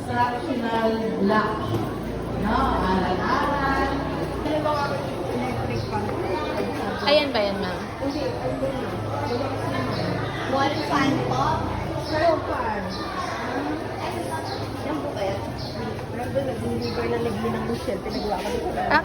instructional block. No, aral-aral. Electric fan. Ayan ba yan, ma'am? Wall fan po. Slow fan. Yan po kaya. Parang doon, nag-deliver na nagli ng Michelle. Pinagawa ko dito na. Ah.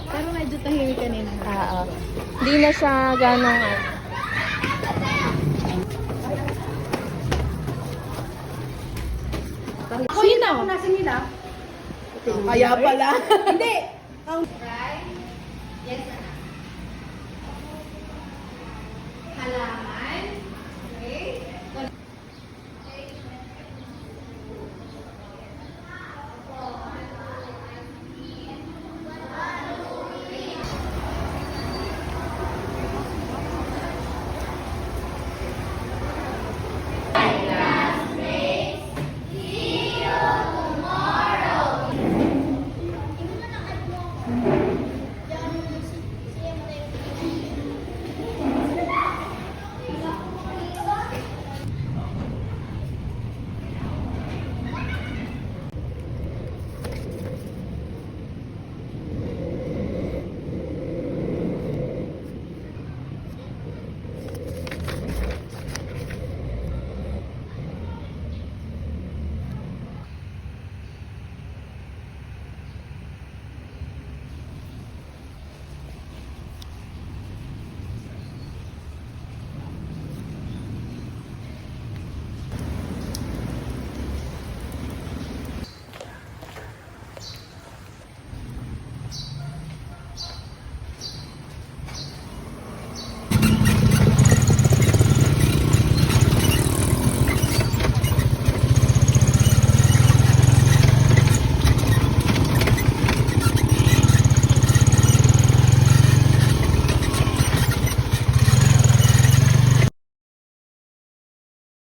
Pero medyo tahimik kanina. Oo. Hindi na siya ganong ano. Sino? Nasa nila. Kaya pala. Hindi.